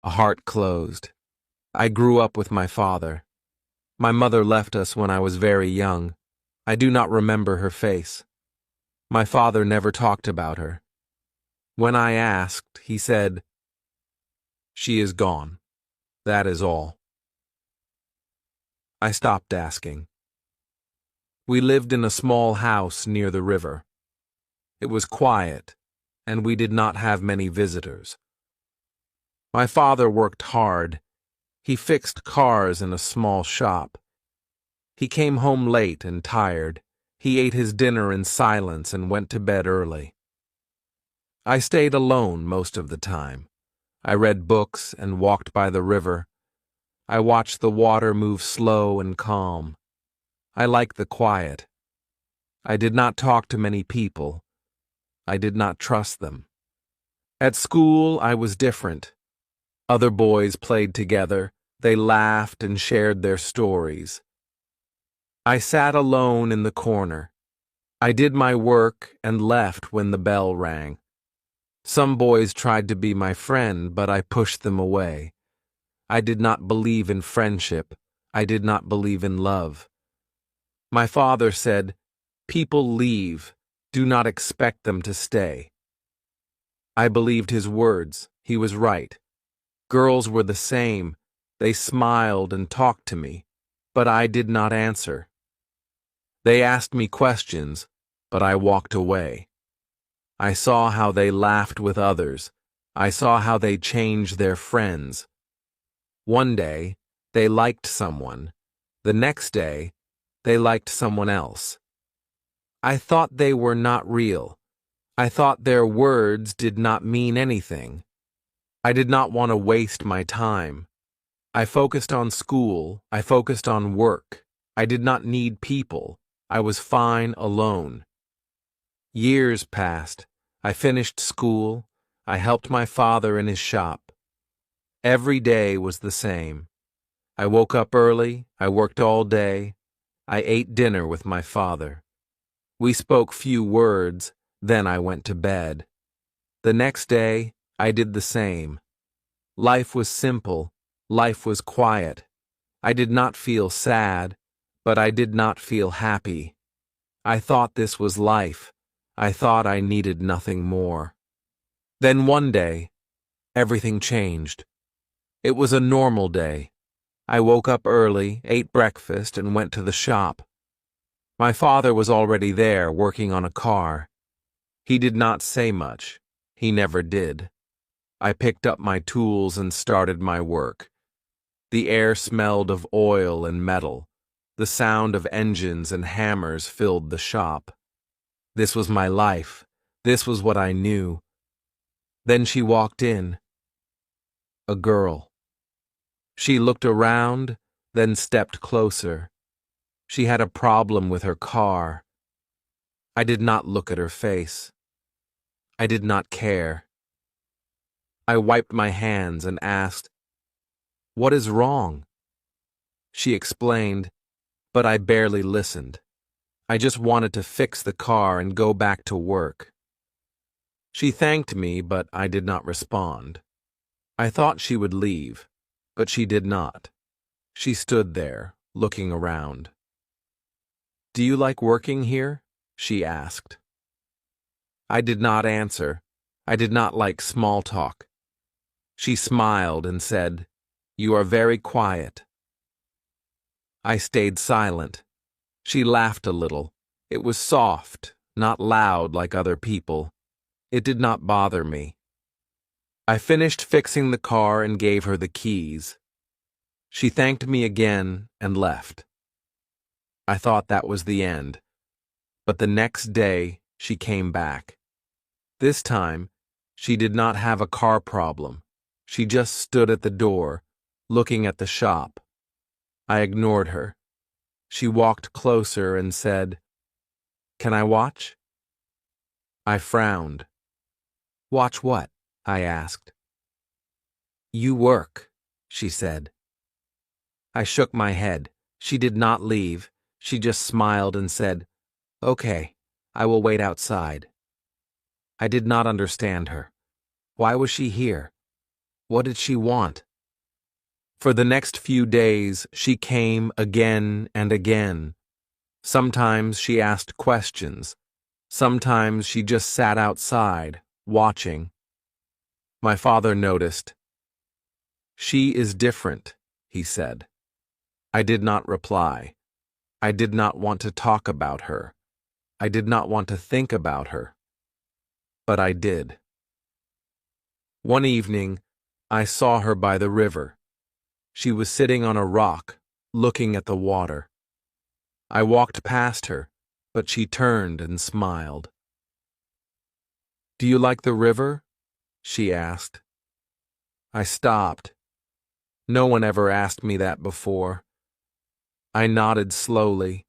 a heart closed. I grew up with my father. My mother left us when I was very young. I do not remember her face. My father never talked about her. When I asked, he said, "She is gone. That is all." I stopped asking. We lived in a small house near the river. It was quiet, and we did not have many visitors. My father worked hard. He fixed cars in a small shop. He came home late and tired. He ate his dinner in silence and went to bed early. I stayed alone most of the time. I read books and walked by the river. I watched the water move slow and calm. I liked the quiet. I did not talk to many people. I did not trust them. At school, I was different. Other boys played together. They laughed and shared their stories. I sat alone in the corner. I did my work and left when the bell rang. Some boys tried to be my friend, but I pushed them away. I did not believe in friendship. I did not believe in love. My father said, "People leave. Do not expect them to stay." I believed his words. He was right. Girls were the same. They smiled and talked to me, but I did not answer. They asked me questions, but I walked away. I saw how they laughed with others. I saw how they changed their friends. One day, they liked someone. The next day, they liked someone else. I thought they were not real. I thought their words did not mean anything. I did not want to waste my time. I focused on school. I focused on work. I did not need people. I was fine alone. Years passed. I finished school. I helped my father in his shop. Every day was the same. I woke up early. I worked all day. I ate dinner with my father. We spoke few words, then I went to bed. The next day, I did the same. Life was simple. Life was quiet. I did not feel sad, but I did not feel happy. I thought this was life. I thought I needed nothing more. Then one day, everything changed. It was a normal day. I woke up early, ate breakfast, and went to the shop. My father was already there, working on a car. He did not say much. He never did. I picked up my tools and started my work. The air smelled of oil and metal. The sound of engines and hammers filled the shop. This was my life. This was what I knew. Then she walked in. A girl. She looked around, then stepped closer. She had a problem with her car. I did not look at her face. I did not care. I wiped my hands and asked, "What is wrong?" She explained, but I barely listened. I just wanted to fix the car and go back to work. She thanked me, but I did not respond. I thought she would leave, but she did not. She stood there, looking around. "Do you like working here?" she asked. I did not answer. I did not like small talk. She smiled and said, "You are very quiet." I stayed silent. She laughed a little. It was soft, not loud like other people. It did not bother me. I finished fixing the car and gave her the keys. She thanked me again and left. I thought that was the end. But the next day, she came back. This time, she did not have a car problem. She just stood at the door, looking at the shop. I ignored her. She walked closer and said, "Can I watch?" I frowned. "Watch what?" I asked. "You work," she said. I shook my head. She did not leave. She just smiled and said, "Okay, I will wait outside." I did not understand her. Why was she here? What did she want? For the next few days, she came again and again. Sometimes she asked questions. Sometimes she just sat outside, watching. My father noticed. "She is different," he said. I did not reply. I did not want to talk about her. I did not want to think about her. But I did. One evening, I saw her by the river. She was sitting on a rock, looking at the water. I walked past her, but she turned and smiled. "Do you like the river?" she asked. I stopped. No one ever asked me that before. I nodded slowly.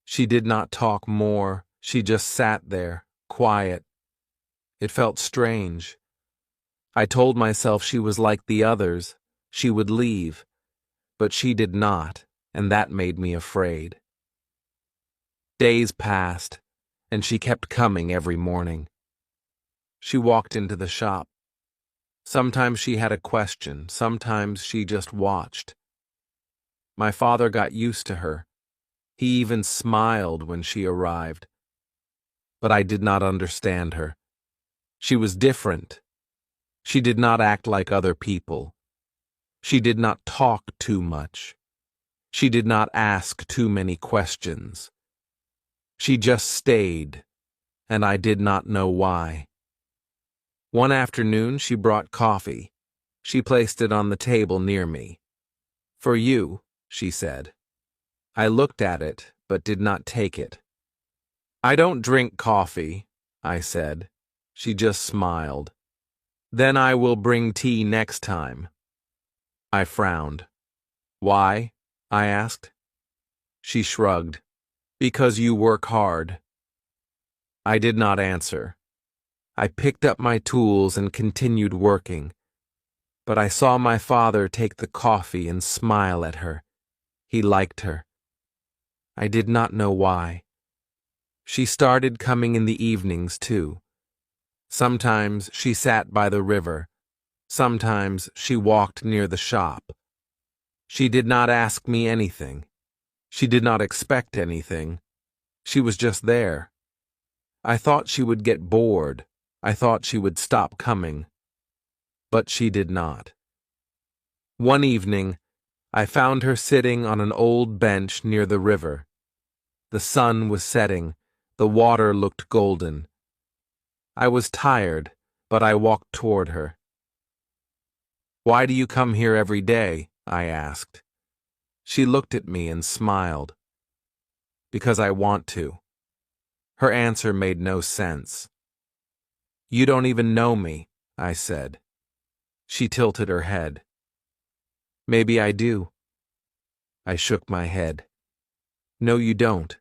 She did not talk more. She just sat there, quiet. It felt strange. I told myself she was like the others. She would leave. But she did not, and that made me afraid. Days passed, and she kept coming every morning. She walked into the shop. Sometimes she had a question, sometimes she just watched. My father got used to her. He even smiled when she arrived. But I did not understand her. She was different. She did not act like other people. She did not talk too much. She did not ask too many questions. She just stayed, and I did not know why. One afternoon, she brought coffee. She placed it on the table near me. "For you," she said. I looked at it, but did not take it. "I don't drink coffee," I said. She just smiled. "Then I will bring tea next time." I frowned. "Why?" I asked. She shrugged. "Because you work hard." I did not answer. I picked up my tools and continued working. But I saw my father take the coffee and smile at her. He liked her. I did not know why. She started coming in the evenings, too. Sometimes she sat by the river. Sometimes she walked near the shop. She did not ask me anything. She did not expect anything. She was just there. I thought she would get bored. I thought she would stop coming. But she did not. One evening, I found her sitting on an old bench near the river. The sun was setting. The water looked golden. I was tired, but I walked toward her. "Why do you come here every day?" I asked. She looked at me and smiled. "Because I want to." Her answer made no sense. "You don't even know me," I said. She tilted her head. "Maybe I do." I shook my head. "No, you don't."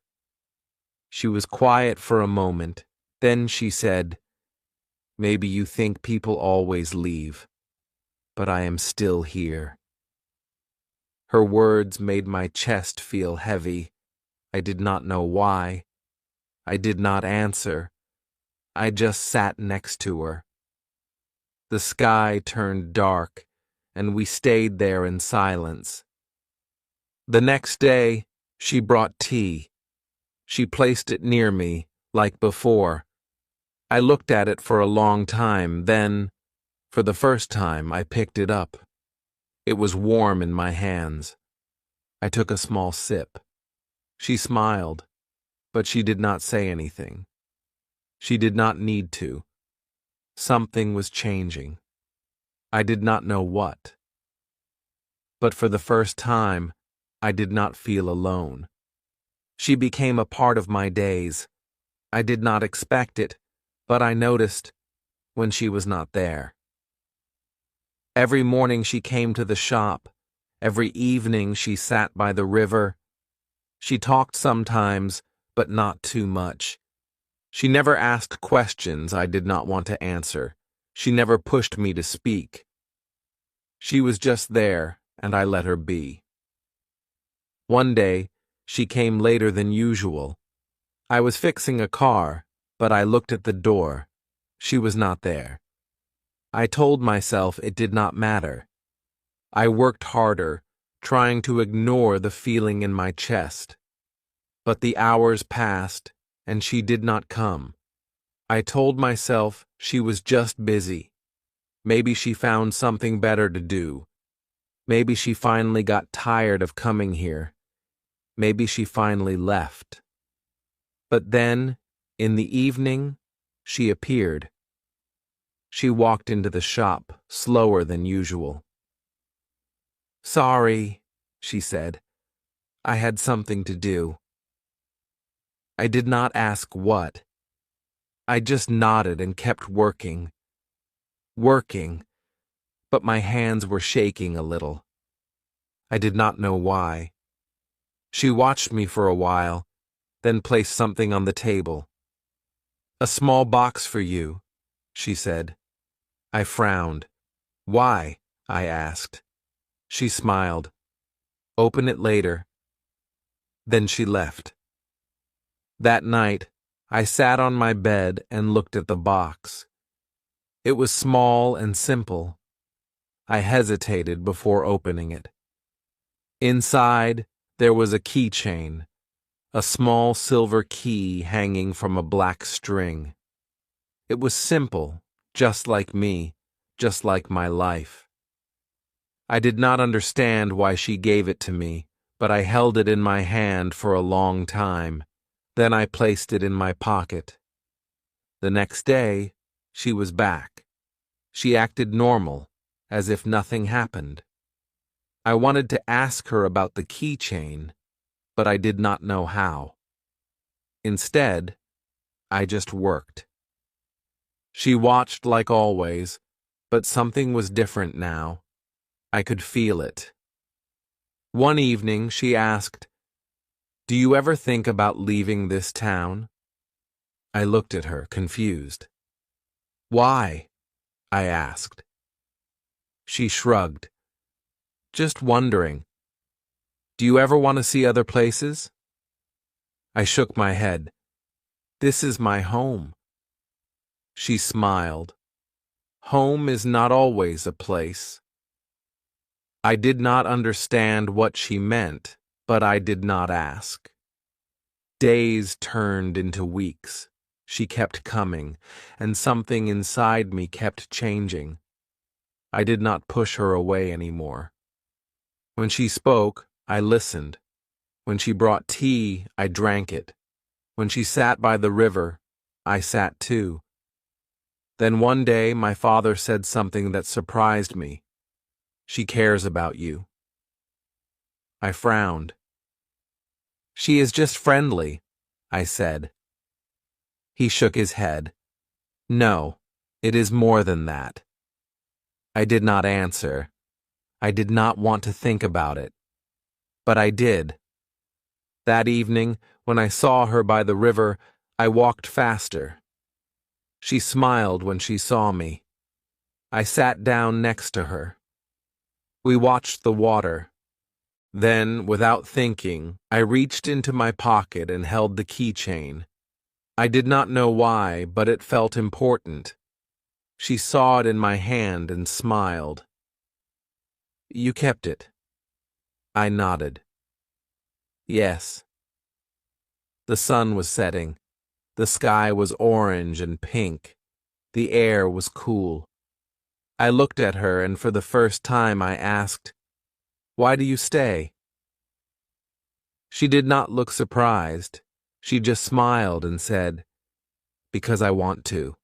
She was quiet for a moment. Then she said, "Maybe you think people always leave, but I am still here." Her words made my chest feel heavy. I did not know why. I did not answer. I just sat next to her. The sky turned dark, and we stayed there in silence. The next day, she brought tea. She placed it near me, like before. I looked at it for a long time, then, for the first time, I picked it up. It was warm in my hands. I took a small sip. She smiled, but she did not say anything. She did not need to. Something was changing. I did not know what. But for the first time, I did not feel alone. She became a part of my days. I did not expect it, but I noticed when she was not there. Every morning she came to the shop. Every evening she sat by the river. She talked sometimes, but not too much. She never asked questions I did not want to answer. She never pushed me to speak. She was just there, and I let her be. One day, she came later than usual. I was fixing a car, but I looked at the door. She was not there. I told myself it did not matter. I worked harder, trying to ignore the feeling in my chest. But the hours passed, and she did not come. I told myself she was just busy. Maybe she found something better to do. Maybe she finally got tired of coming here. Maybe she finally left. But then, in the evening, she appeared. She walked into the shop, slower than usual. "Sorry," she said. "I had something to do." I did not ask what. I just nodded and kept working. Working, but my hands were shaking a little. I did not know why. She watched me for a while, then placed something on the table. "A small box for you," she said. I frowned. "Why?" I asked. She smiled. "Open it later." Then she left. That night, I sat on my bed and looked at the box. It was small and simple. I hesitated before opening it. Inside, there was a keychain, a small silver key hanging from a black string. It was simple, just like me, just like my life. I did not understand why she gave it to me, but I held it in my hand for a long time. Then I placed it in my pocket. The next day, she was back. She acted normal, as if nothing happened. I wanted to ask her about the keychain, but I did not know how. Instead, I just worked. She watched like always, but something was different now. I could feel it. One evening, she asked, "Do you ever think about leaving this town?" I looked at her, confused. "Why?" I asked. She shrugged. "Just wondering. Do you ever want to see other places?" I shook my head. "This is my home." She smiled. "Home is not always a place." I did not understand what she meant, but I did not ask. Days turned into weeks. She kept coming, and something inside me kept changing. I did not push her away anymore. When she spoke, I listened. When she brought tea, I drank it. When she sat by the river, I sat too. Then one day my father said something that surprised me. "She cares about you." I frowned. "She is just friendly," I said. He shook his head. "No, it is more than that." I did not answer. I did not want to think about it. But I did. That evening, when I saw her by the river, I walked faster. She smiled when she saw me. I sat down next to her. We watched the water. Then, without thinking, I reached into my pocket and held the keychain. I did not know why, but it felt important. She saw it in my hand and smiled. "You kept it?" I nodded. "Yes." The sun was setting. The sky was orange and pink. The air was cool. I looked at her, and for the first time I asked, "Why do you stay?" She did not look surprised. She just smiled and said, "Because I want to."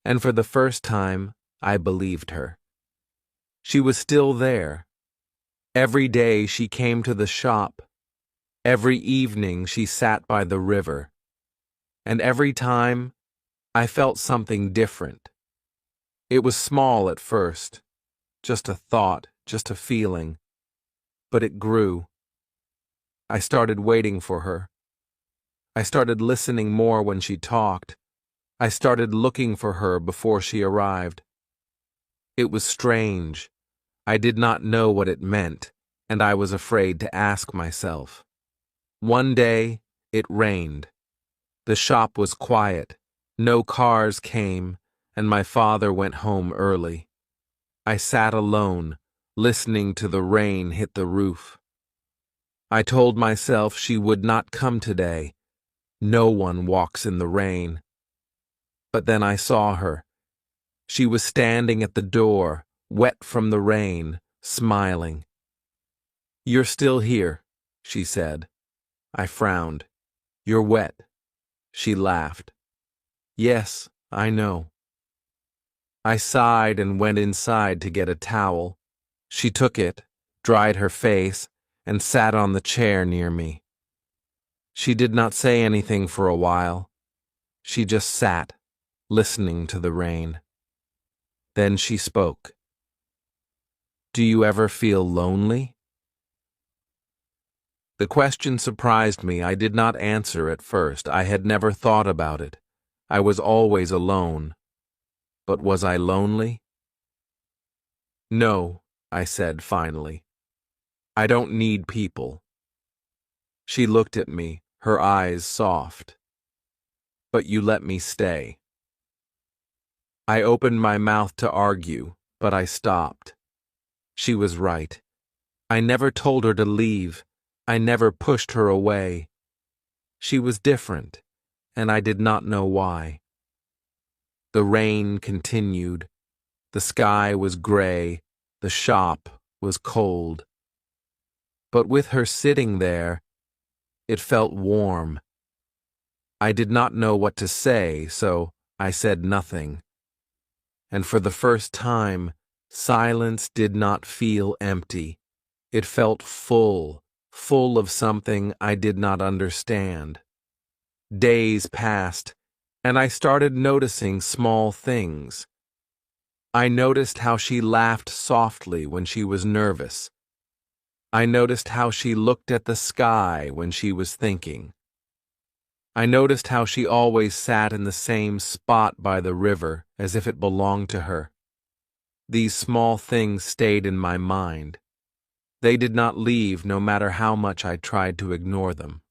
And for the first time, I believed her. She was still there. Every day she came to the shop. Every evening she sat by the river. And every time, I felt something different. It was small at first, just a thought, just a feeling. But it grew. I started waiting for her. I started listening more when she talked. I started looking for her before she arrived. It was strange. I did not know what it meant, and I was afraid to ask myself. One day, it rained. The shop was quiet. No cars came, and my father went home early. I sat alone, listening to the rain hit the roof. I told myself she would not come today. No one walks in the rain. But then I saw her. She was standing at the door, wet from the rain, smiling. "You're still here," she said. I frowned. "You're wet." She laughed. "Yes, I know." I sighed and went inside to get a towel. She took it, dried her face, and sat on the chair near me. She did not say anything for a while. She just sat, listening to the rain. Then she spoke. "Do you ever feel lonely?" The question surprised me. I did not answer at first. I had never thought about it. I was always alone. But was I lonely? "No," I said finally. "I don't need people." She looked at me, her eyes soft. "But you let me stay." I opened my mouth to argue, but I stopped. She was right. I never told her to leave. I never pushed her away. She was different, and I did not know why. The rain continued. The sky was gray. The shop was cold. But with her sitting there, it felt warm. I did not know what to say, so I said nothing. And for the first time, silence did not feel empty. It felt full of something I did not understand. Days passed, and I started noticing small things. I noticed how she laughed softly when she was nervous. I noticed how she looked at the sky when she was thinking. I noticed how she always sat in the same spot by the river as if it belonged to her. These small things stayed in my mind. They did not leave no matter how much I tried to ignore them.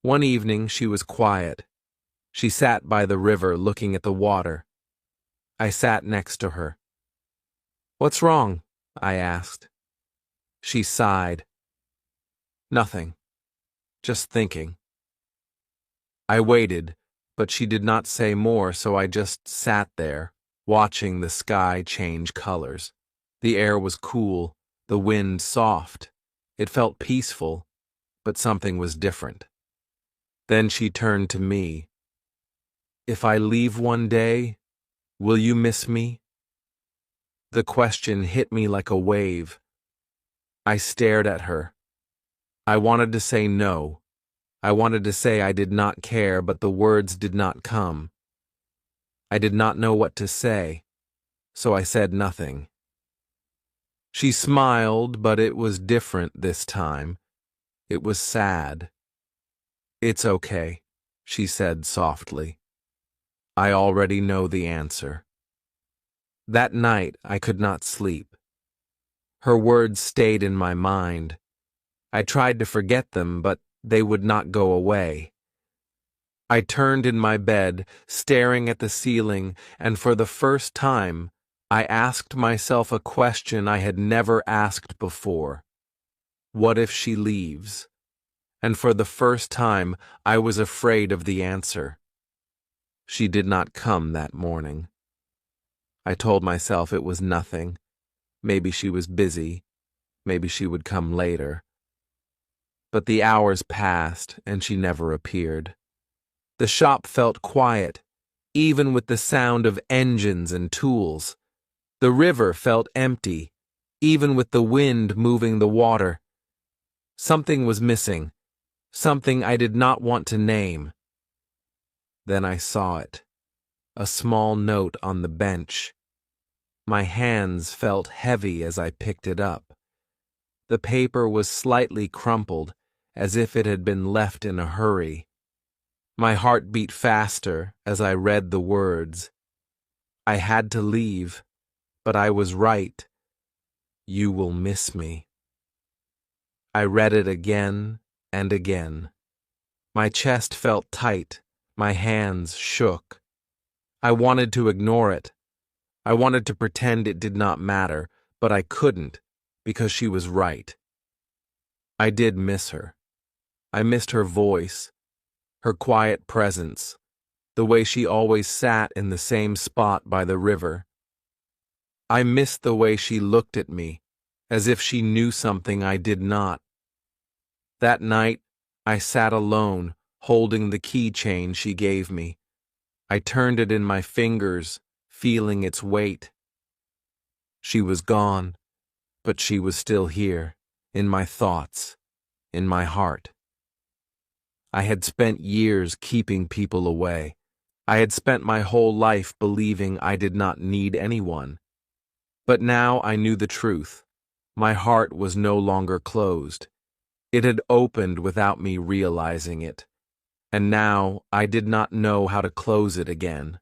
One evening she was quiet. She sat by the river looking at the water. I sat next to her. "What's wrong?" I asked. She sighed. "Nothing. Just thinking." I waited, but she did not say more, so I just sat there, watching the sky change colors. The air was cool, the wind soft. It felt peaceful, but something was different. Then she turned to me. "If I leave one day, will you miss me?" The question hit me like a wave. I stared at her. I wanted to say no. I wanted to say I did not care, but the words did not come. I did not know what to say, so I said nothing. She smiled, but it was different this time. It was sad. "It's okay," she said softly. "I already know the answer." That night I could not sleep. Her words stayed in my mind. I tried to forget them, but they would not go away. I turned in my bed, staring at the ceiling, and for the first time, I asked myself a question I had never asked before. What if she leaves? And for the first time, I was afraid of the answer. She did not come that morning. I told myself it was nothing. Maybe she was busy. Maybe she would come later. But the hours passed, and she never appeared. The shop felt quiet, even with the sound of engines and tools. The river felt empty, even with the wind moving the water. Something was missing, something I did not want to name. Then I saw it, a small note on the bench. My hands felt heavy as I picked it up. The paper was slightly crumpled, as if it had been left in a hurry. My heart beat faster as I read the words. I had to leave, but I was right. You will miss me. I read it again and again. My chest felt tight, my hands shook. I wanted to ignore it. I wanted to pretend it did not matter, but I couldn't, because she was right. I did miss her. I missed her voice, her quiet presence, the way she always sat in the same spot by the river. I missed the way she looked at me, as if she knew something I did not. That night, I sat alone, holding the keychain she gave me. I turned it in my fingers, feeling its weight. She was gone, but she was still here, in my thoughts, in my heart. I had spent years keeping people away. I had spent my whole life believing I did not need anyone. But now I knew the truth. My heart was no longer closed. It had opened without me realizing it. And now I did not know how to close it again.